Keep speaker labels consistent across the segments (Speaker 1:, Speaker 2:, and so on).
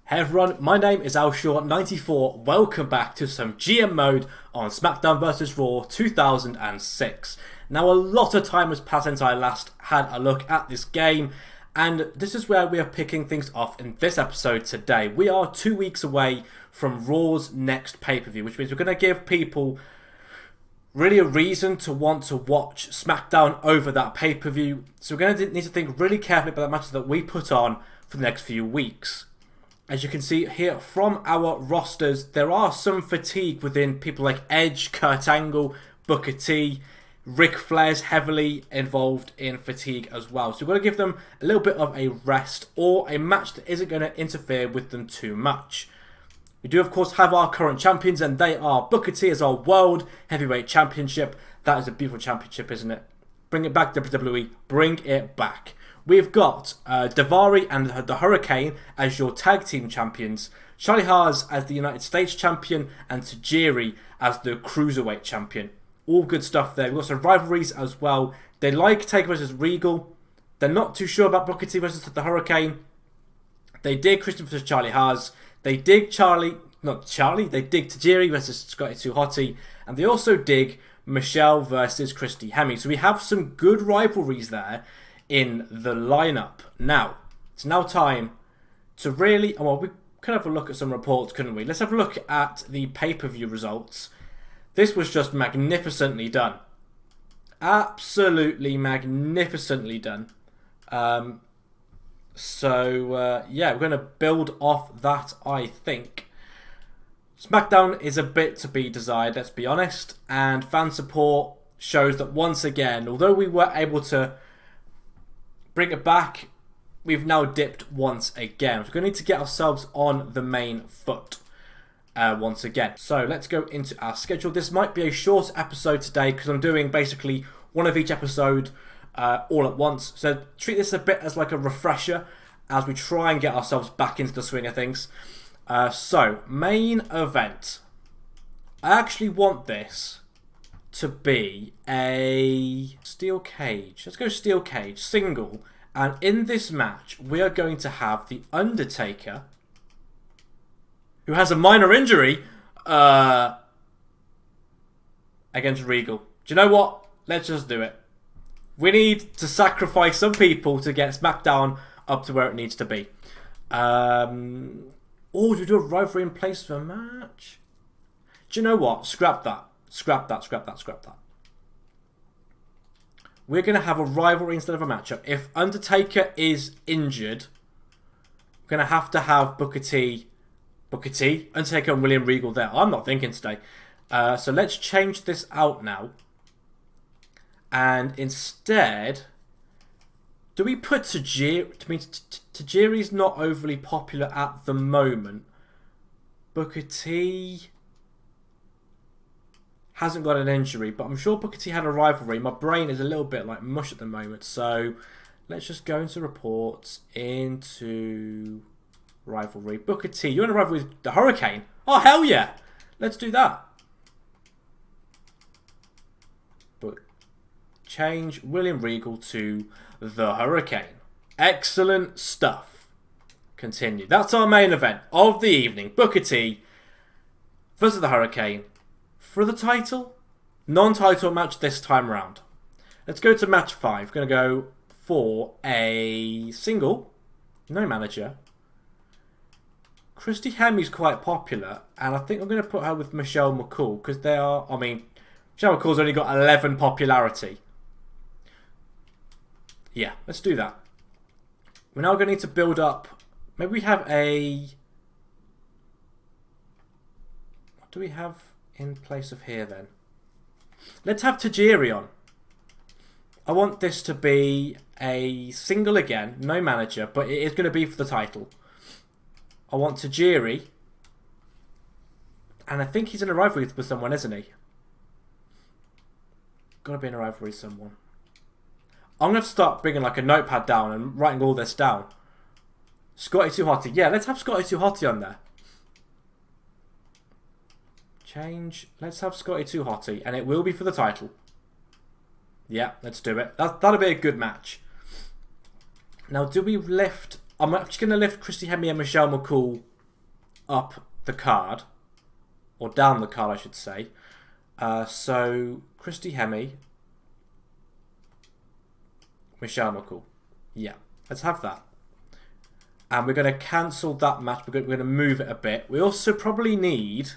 Speaker 1: Hey everyone, my name is Alshore94. Welcome back to some GM mode on Smackdown vs Raw 2006. Now, a lot of time has passed since I last had a look at this game, and this is where we are picking things off in this episode today. We are 2 weeks away from Raw's next pay-per-view, which means we're going to give people really a reason to want to watch Smackdown over that pay-per-view. So we're going to need to think really carefully about the matches that we put on for the next few weeks. As you can see here from our rosters, there are some fatigue within people like Edge, Kurt Angle, Booker T. Ric Flair's heavily involved in fatigue as well. So we've got to give them a little bit of a rest or a match that isn't going to interfere with them too much. We do, of course, have our current champions, and they are Booker T as our World Heavyweight Championship. That is a beautiful championship, isn't it? Bring it back, WWE. Bring it back. We've got Daivari and the Hurricane as your tag team champions, Charlie Haas as the United States champion, and Tajiri as the Cruiserweight champion. All good stuff there. We've got some rivalries as well. They like Taker versus Regal. They're not too sure about Booker T versus the Hurricane. They dig Christian versus Charlie Haas. They dig they dig Tajiri versus Scotty 2 Hotty. And they also dig Michelle versus Christy Hemme. So we have some good rivalries there in the lineup. Now, it's now time to really, well, we could have a look at some reports, couldn't we? Let's have a look at the pay-per-view results. This was just magnificently done. Absolutely magnificently done. Yeah, we're going to build off that, I think. SmackDown is a bit to be desired, let's be honest, and fan support shows that once again, although we were able to bring it back, we've now dipped once again. We're going to need to get ourselves on the main foot once again. So let's go into our schedule. This might be a short episode today because I'm doing basically one of each episode all at once. So treat this a bit as like a refresher as we try and get ourselves back into the swing of things. So, main event. I actually want this to be a steel cage. Let's go steel cage, single. And in this match, we are going to have The Undertaker, who has a minor injury, against Regal. Do you know what? Let's just do it. We need to sacrifice some people to get SmackDown up to where it needs to be. Do we do a rivalry in place for a match? Do you know what? Scrap that. Scrap that. We're going to have a rivalry instead of a matchup. If Undertaker is injured, we're going to have Booker T, Undertaker and William Regal there. I'm not thinking today. So let's change this out now. And instead, do we put Tajiri? Tajiri's not overly popular at the moment. Booker T hasn't got an injury, but I'm sure Booker T had a rivalry. My brain is a little bit like mush at the moment, so let's just go into reports, into rivalry. Booker T, you're in a rivalry with the Hurricane? Oh, hell yeah! Let's do that. But change William Regal to the Hurricane. Excellent stuff. Continue. That's our main event of the evening. Booker T versus the Hurricane. For the title, non-title match this time around. Let's go to match 5. Going to go for a single, no manager. Christy Hemme's quite popular, and I think I'm going to put her with Michelle McCool because they are. I mean, Michelle McCool's only got 11 popularity. Yeah, let's do that. We're now going to need to build up. Maybe we have a. What do we have in place of here then? Let's have Tajiri on. I want this to be a single again, no manager, but it is going to be for the title. I want Tajiri, and I think he's in a rivalry with someone, isn't he? Got to be in a rivalry with someone. I'm going to start bringing like a notepad down and writing all this down. Scotty 2 Hotty. Yeah, let's have Scotty 2 Hotty on there. Change. Let's have Scotty 2 Hotty, and it will be for the title. Yeah, let's do it. That'll be a good match. Now, do we lift I'm actually going to lift Christy Hemme and Michelle McCool up the card, or down the card, I should say. So Christy Hemme, Michelle McCool. Yeah, let's have that. And we're going to cancel that match. We're going to move it a bit. We also probably need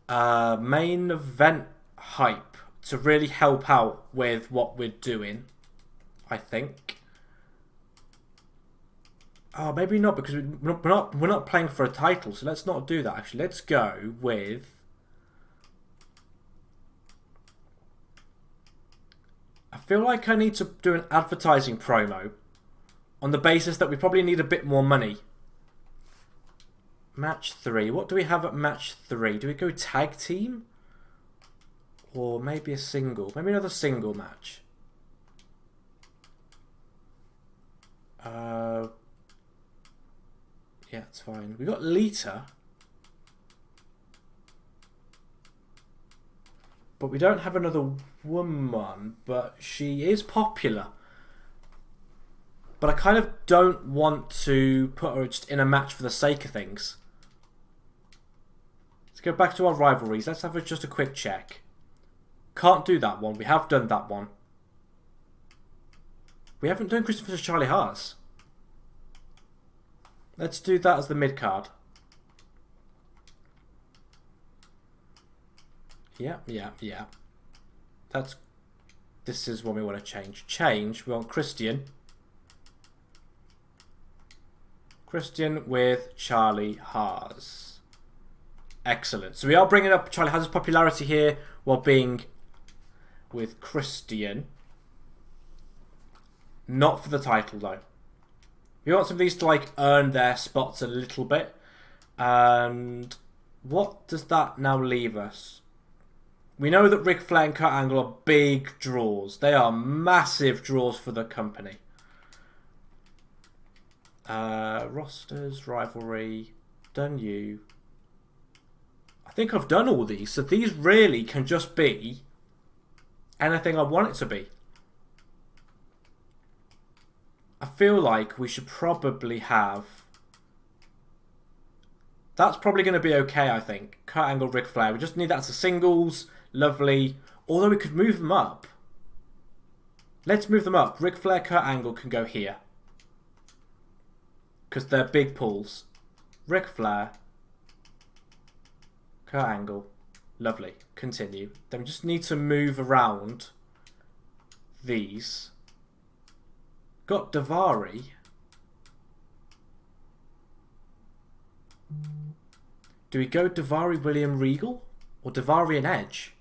Speaker 1: main event hype to really help out with what we're doing, I think. Oh, maybe not, because we're not playing for a title, so let's not do that. Actually, let's go with. I feel like I need to do an advertising promo on the basis that we probably need a bit more money. Match 3. What do we have at match 3? Do we go tag team? Or maybe a single? Maybe another single match. Yeah, it's fine. We got Lita. But we don't have another woman, but she is popular. But I kind of don't want to put her just in a match for the sake of things. Let's go back to our rivalries. Let's have just a quick check. Can't do that one. We have done that one. We haven't done Christopher vs. Charlie Haas. Let's do that as the mid-card. Yeah. This is what we want to change. We want Christian. Christian with Charlie Haas. Excellent. So we are bringing up Charlie Haas's popularity here while being with Christian. Not for the title though. We want some of these to like earn their spots a little bit. And what does that now leave us? We know that Ric Flair and Kurt Angle are big draws. They are massive draws for the company. Rosters, rivalry, done you. I think I've done all these. So these really can just be anything I want it to be. I feel like we should probably have. That's probably going to be okay, I think. Kurt Angle, Ric Flair. We just need that as a singles. Lovely. Although we could move them up. Let's move them up. Ric Flair, Kurt Angle can go here. Because they're big pulls. Ric Flair. Kurt Angle. Lovely. Continue. Then we just need to move around these. Got Daivari. Do we go Daivari, William Regal? Or Daivari and Edge?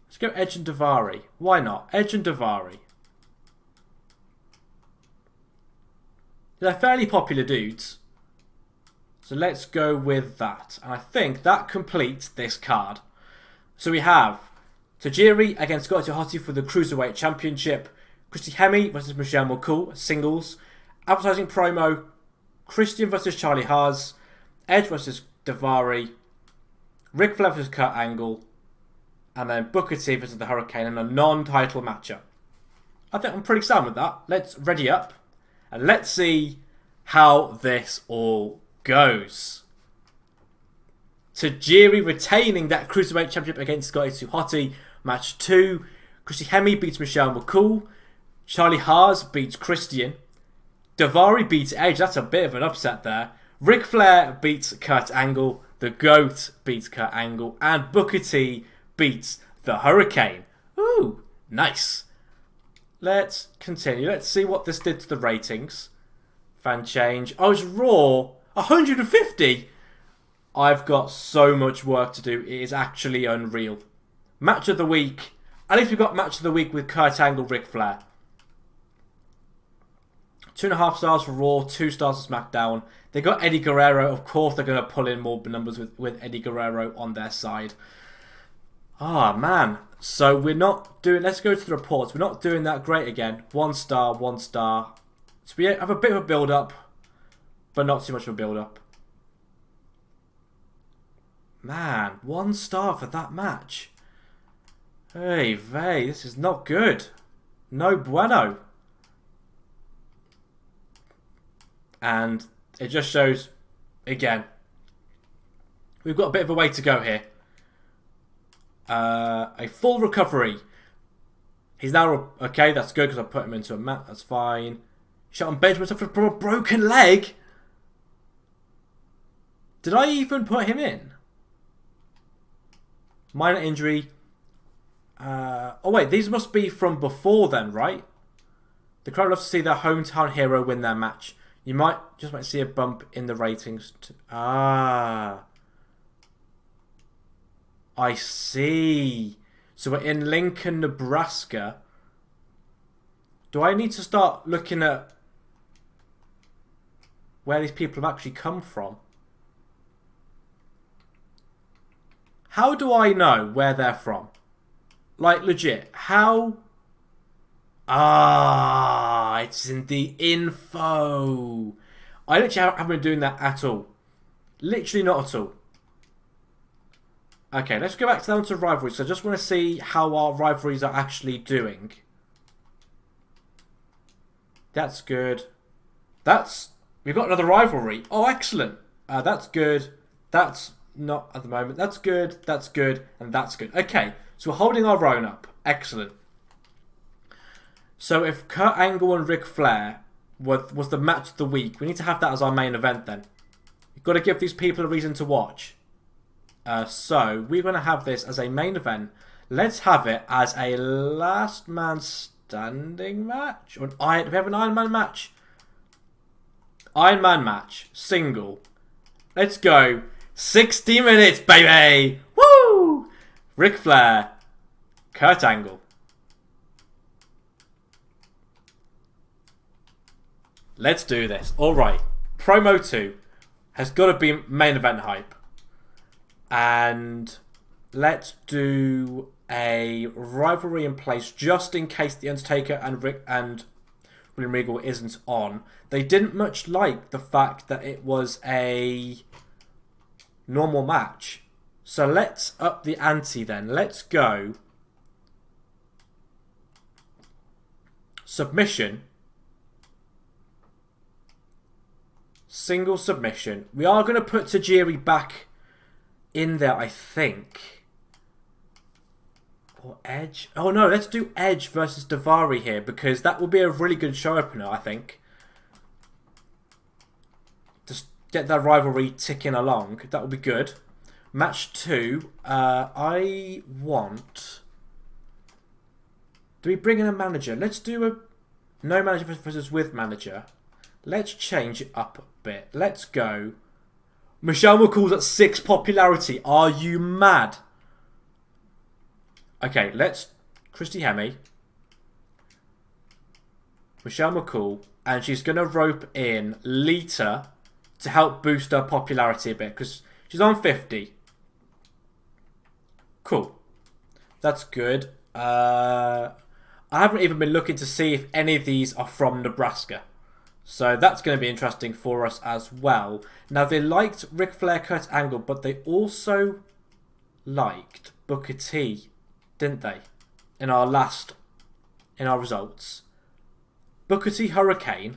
Speaker 1: Let's go Edge and Daivari. Why not? Edge and Daivari. They're fairly popular dudes. So let's go with that. And I think that completes this card. So we have Tajiri against Scotty Hottie for the Cruiserweight Championship. Christy Hemme versus Michelle McCool, singles. Advertising promo. Christian versus Charlie Haas. Edge versus Daivari. Ric Flair versus Kurt Angle. And then Booker T versus the Hurricane in a non-title matchup. I think I'm pretty sound with that. Let's ready up. And let's see how this all goes. Tajiri retaining that Cruiserweight Championship against Scotty Hottie. Match 2. Christy Hemme beats Michelle McCool. Charlie Haas beats Christian. Daivari beats Edge. That's a bit of an upset there. Ric Flair beats Kurt Angle. The GOAT beats Kurt Angle. And Booker T beats the Hurricane. Ooh, nice. Let's continue. Let's see what this did to the ratings. Fan change. Oh, it's Raw. 150. I've got so much work to do. It is actually unreal. Match of the week. At least we've got match of the week with Kurt Angle, Ric Flair. 2.5 stars for Raw, 2 stars for Smackdown. They got Eddie Guerrero. Of course, they're going to pull in more numbers with Eddie Guerrero on their side. Ah, man. So we're not doing... Let's go to the reports. We're not doing that great again. 1 star, 1 star. So we have a bit of a build-up, but not too much of a build-up. Man, 1 star for that match. Hey, vey, this is not good. No bueno. And It just shows, again, we've got a bit of a way to go here. A full recovery. He's now... Okay, that's good because I put him into a mat. That's fine. Shot on Benjamin suffered from a broken leg. Did I even put him in? Minor injury. Oh wait, these must be from before then, right? The crowd loves to see their hometown hero win their match. You might see a bump in the ratings. I see. So we're in Lincoln, Nebraska. Do I need to start looking at where these people have actually come from? How do I know where they're from? Like, legit, how... Ah, it's in the info. I literally haven't been doing that at all. Literally not at all. Okay, let's go back down to rivalries. So I just want to see how our rivalries are actually doing. That's good. We've got another rivalry. Oh, excellent. That's good. That's not at the moment. That's good. That's good. And that's good. Okay, so we're holding our own up. Excellent. So if Kurt Angle and Ric Flair was the match of the week, we need to have that as our main event then. You've got to give these people a reason to watch. So we're going to have this as a main event. Let's have it as a last man standing match. Or do we have an Iron Man match? Iron Man match. Single. Let's go. 60 minutes, baby! Woo! Ric Flair. Kurt Angle. Let's do this. Alright. Promo 2 has got to be main event hype. And let's do a rivalry in place just in case The Undertaker and William Regal isn't on. They didn't much like the fact that it was a normal match. So let's up the ante then. Let's go submission. Single submission. We are going to put Tajiri back in there, I think. Or Edge. Oh no, let's do Edge versus Daivari here because that will be a really good show opener, I think. Just get that rivalry ticking along. That will be good. Match 2. I want... Do we bring in a manager? Let's do a no manager versus with manager. Let's change it up a bit. Let's go. Michelle McCool's at 6 popularity. Are you mad? Okay, let's... Christy Hemme. Michelle McCool. And she's going to rope in Lita to help boost her popularity a bit. Because she's on 50. Cool. That's good. I haven't even been looking to see if any of these are from Nebraska. So that's going to be interesting for us as well. Now, they liked Ric Flair, Kurt Angle, but they also liked Booker T, didn't they? In our results. Booker T Hurricane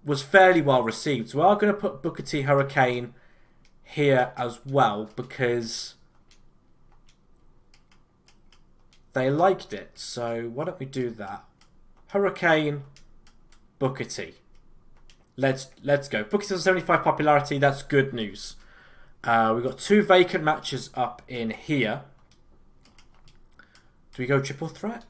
Speaker 1: was fairly well received. So we are going to put Booker T Hurricane here as well because they liked it. So why don't we do that? Hurricane... Booker T. Let's go. Booker T has 75 popularity. That's good news. We've got 2 vacant matches up in here. Do we go triple threat?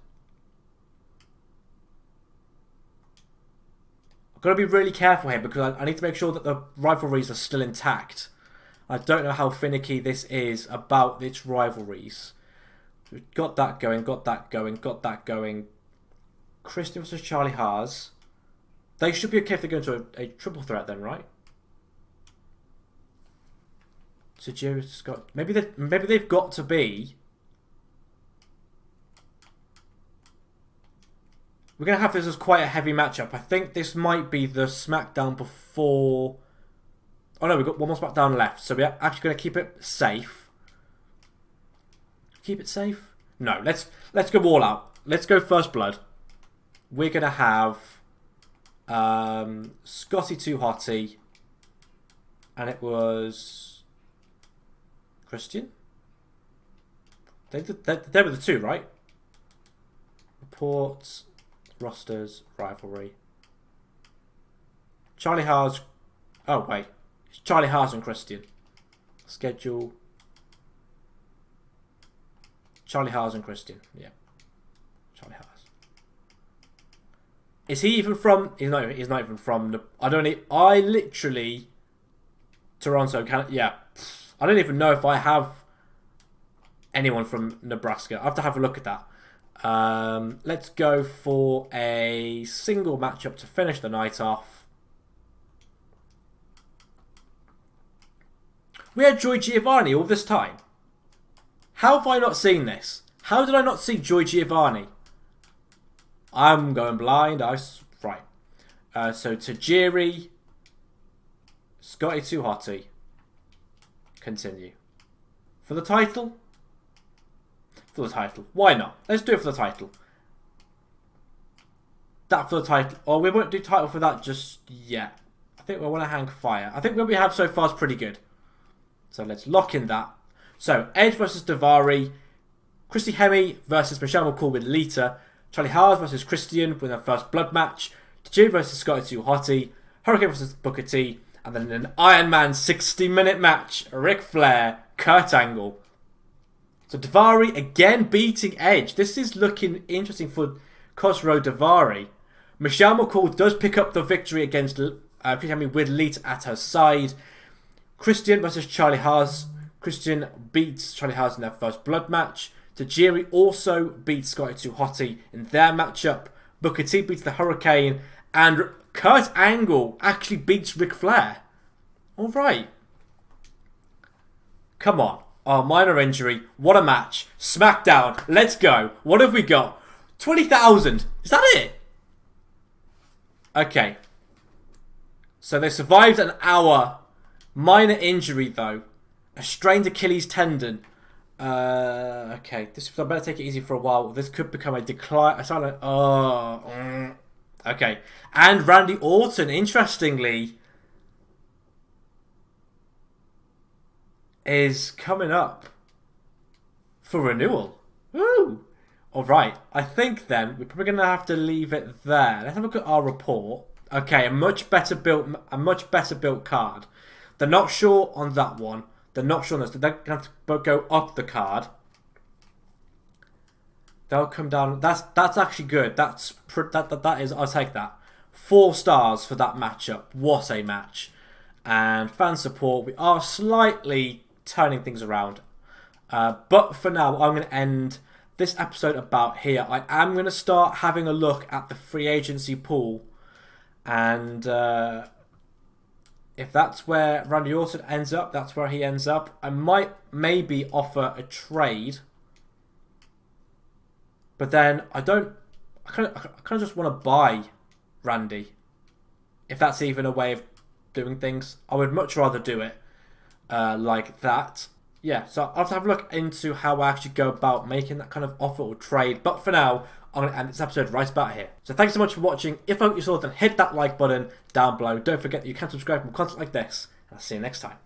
Speaker 1: I've got to be really careful here because I need to make sure that the rivalries are still intact. I don't know how finicky this is about its rivalries. We've got that going, got that going, got that going. Christian versus Charlie Haas. They should be okay if they go into a triple threat then, right? So Jerry Scott. Maybe they've got to be. We're gonna have this as quite a heavy matchup. I think this might be the Smackdown before. Oh no, we've got one more Smackdown left, so we're actually gonna keep it safe. Keep it safe? No, let's go all out. Let's go First Blood. We're gonna have Scotty Too Hotty, and it was Christian. They were the two, right? Reports, rosters, rivalry. Charlie Haas. Oh wait, it's Charlie Haas and Christian. Schedule. Charlie Haas and Christian. Yeah, Charlie Haas. Is he even from? He's not even from. I literally. Toronto. Yeah. I don't even know if I have anyone from Nebraska. I have to have a look at that. Let's go for a single matchup to finish the night off. We had Joy Giovanni all this time. How have I not seen this? How did I not see Joy Giovanni? I'm going blind. Right. So Tajiri, Scotty Too Hotty. Continue. For the title? For the title. Why not? Let's do it for the title. That for the title. Oh, we won't do title for that just yet. I think we want to hang fire. I think what we have so far is pretty good. So let's lock in that. So, Edge versus Daivari. Christy Hemme versus Michelle McCool with Lita. Charlie Haas versus Christian with their first blood match. Tajiri versus Scotty Too Hotty. Hurricane versus Booker T. And then an Iron Man 60-minute match. Ric Flair, Kurt Angle. So Daivari again beating Edge. This is looking interesting for Khosrow Daivari. Michelle McCool does pick up the victory against Christy Hemme with Lita at her side. Christian versus Charlie Haas. Christian beats Charlie Haas in their first blood match. Tajiri also beats Scotty Too Hotty in their matchup. Booker T beats the Hurricane. And Kurt Angle actually beats Ric Flair. Alright. Come on. Oh, minor injury. What a match. Smackdown. Let's go. What have we got? 20,000. Is that it? Okay. So they survived an hour. Minor injury though. A strained Achilles tendon. Okay. I better take it easy for a while. This could become a decline. I sound like... Okay. And Randy Orton, interestingly, is coming up for renewal. Woo! Alright. I think then we're probably going to have to leave it there. Let's have a look at our report. Okay. A much better built card. They're not sure on that one. They're not sure on this. They're going to have to go up the card. They'll come down. That's actually good. That is. I'll take that. 4 stars for that matchup. What a match! And fan support. We are slightly turning things around. But for now, I'm going to end this episode about here. I am going to start having a look at the free agency pool, and if that's where Randy Orton ends up, that's where he ends up. I might maybe offer a trade. But then I kind of just want to buy Randy. If that's even a way of doing things. I would much rather do it like that. Yeah, so I'll have to have a look into how I actually go about making that kind of offer or trade. But for now, I'm going to end this episode right about here. So thanks so much for watching. If I hope you saw, then hit that like button down below. Don't forget that you can subscribe for content like this. And I'll see you next time.